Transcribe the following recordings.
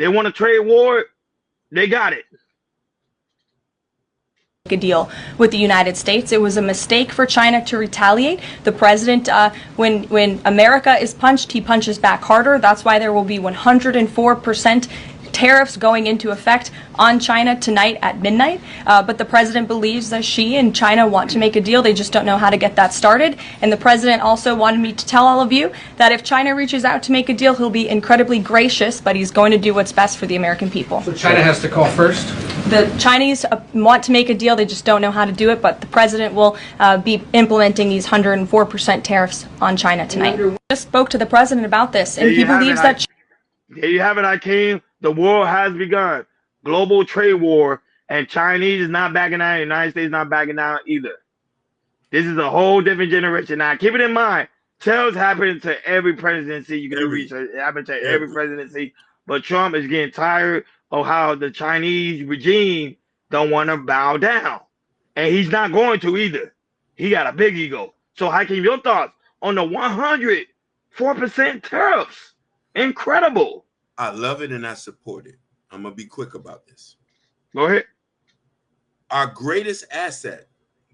They want a trade war. They got it. A deal with the United States. It was a mistake for China to retaliate. The president, when America is punched, he punches back harder. That's why there will be 104% tariffs going into effect on China tonight at midnight. But the president believes that Xi and China want to make a deal. They just don't know how to get that started. And the president also wanted me to tell all of you that if China reaches out to make a deal, he'll be incredibly gracious, but he's going to do what's best for the American people. So China has to call first? The Chinese want to make a deal. They just don't know how to do it. But the president will be implementing these 104% tariffs on China tonight. Just spoke to the president about this, and he believes that. There you have it, Akeem. The war has begun. Global trade war, and Chinese is not backing down. The United States is not backing down either. This is a whole different generation. Now, keep it in mind, tariffs happen to every presidency. You can do research. It happens to every presidency. But Trump is getting tired of how the Chinese regime don't want to bow down. And he's not going to either. He got a big ego. So, Hakeem, your thoughts on the 104% tariffs? Incredible. I love it and I support it. I'm going to be quick about this. Go ahead. Our greatest asset,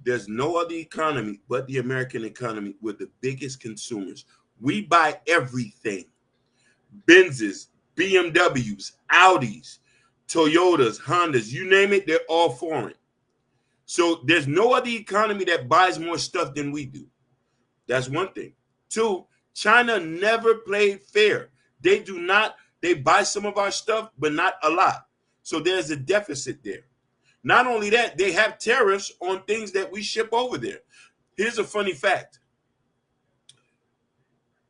there's no other economy but the American economy. We're the biggest consumers. We buy everything. Benzes, BMWs, Audis, Toyotas, Hondas, you name it, they're all foreign. So there's no other economy that buys more stuff than we do. That's one thing. Two, China never played fair. They do not. They buy some of our stuff, but not a lot. So there's a deficit there. Not only that, they have tariffs on things that we ship over there. Here's a funny fact.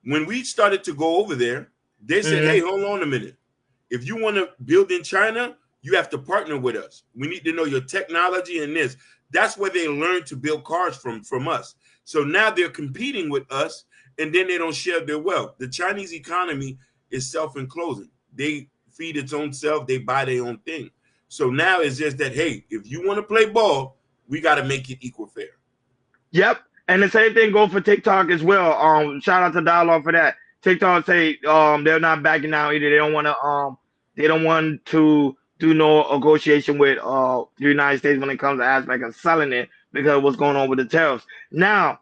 When we started to go over there, they said, hey, hold on a minute. If you want to build in China, you have to partner with us. We need to know your technology and this. That's where they learned to build cars from us. So now they're competing with us, and then they don't share their wealth. The Chinese economy is self-enclosing. They feed its own self. They buy their own thing. So now it's just that, hey, if you want to play ball, we got to make it equal fair. Yep. And the same thing goes for TikTok as well. Shout out to Dialogue for that. TikTok say they're not backing down either. They don't want to do no negotiation with the United States when it comes to aspect of selling it because of what's going on with the tariffs. Now,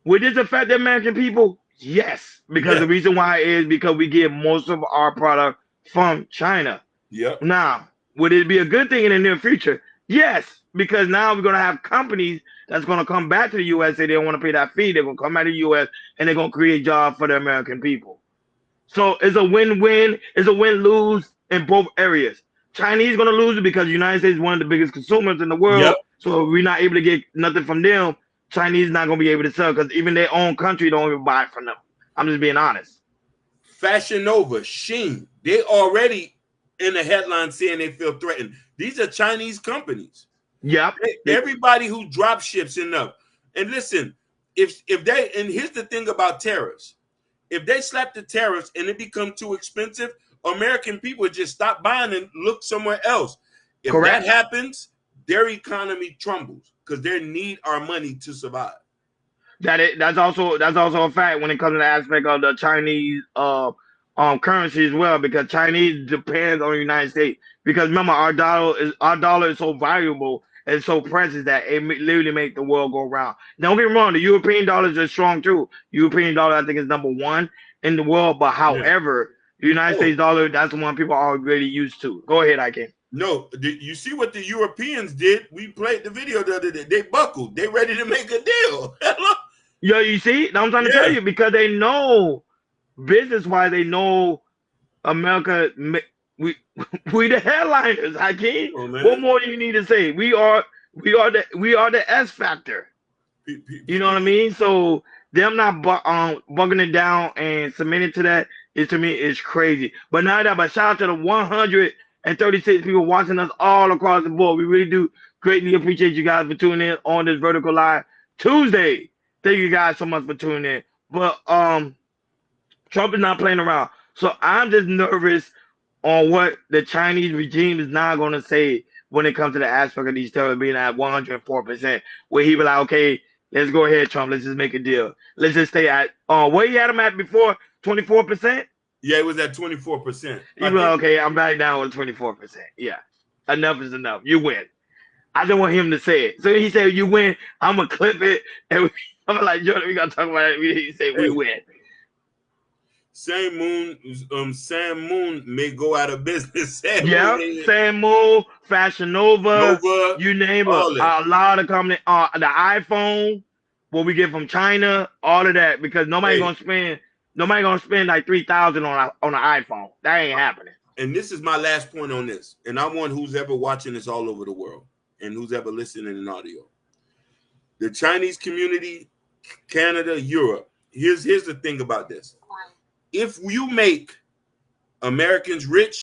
would this affect the American people? Yes, because the reason why is because we get most of our product from China. Yep. Now, would it be a good thing in the near future? Yes, because now we're going to have companies that's going to come back to the U.S. say they don't want to pay that fee. They're going to come out of the U.S. and they're going to create jobs for the American people. So it's a win-win. It's a win-lose in both areas. Chinese going to lose it because the United States is one of the biggest consumers in the world. Yep. So if we're not able to get nothing from them, Chinese not going to be able to sell because even their own country don't even buy from them. I'm just being honest. Fashion Nova, Shein, they already in the headline saying they feel threatened. These are Chinese companies. Yep. Everybody who drop ships enough. And listen, if they, and here's the thing about tariffs. If they slap the tariffs and it become too expensive, American people just stop buying and look somewhere else. If that happens, their economy trembles because they need our money to survive. That's also a fact when it comes to the aspect of the Chinese currency as well, because Chinese depends on the United States. Because remember, our dollar is so valuable and so precious that it literally makes the world go round. Don't get me wrong, the European dollars are strong too. European dollar, I think, is #1 in the world. But however, the United States dollar, that's the one people are really used to. Go ahead, Ike. No, you see what the Europeans did? We played the video the other day. They buckled. They ready to make a deal. Yeah, you see? I'm trying to tell you, because they know, business-wise, they know America, we the headliners, Hakeem. What more do you need to say? We are the S factor. You know what I mean? So them not bugging it down and submitting to that to me is crazy. But not that, but shout out to the 136 people watching us all across the board. We really do greatly appreciate you guys for tuning in on this Vertical Live Tuesday. Thank you guys so much for tuning in. But Trump is not playing around. So I'm just nervous on what the Chinese regime is now going to say when it comes to the aspect of these tariffs being at 104%, where he be like, okay, let's go ahead, Trump. Let's just make a deal. Let's just stay at where he had them at before, 24%. Yeah, it was at 24%. Okay, I'm back down with 24%. Yeah, enough is enough. You win. I don't want him to say it. So he said, "You win." I'm gonna clip it, and I'm like, "Jordan, we gotta talk about it." He said, "We win." Sam Moon may go out of business. Sam Moon, Fashion Nova, you name it. A lot of company. The iPhone, what we get from China, all of that, because nobody gonna spend like $3,000 on an iPhone. That ain't happening. And this is my last point on this. And I want who's ever watching this all over the world and who's ever listening in audio. The Chinese community, Canada, Europe. Here's the thing about this. If you make Americans rich,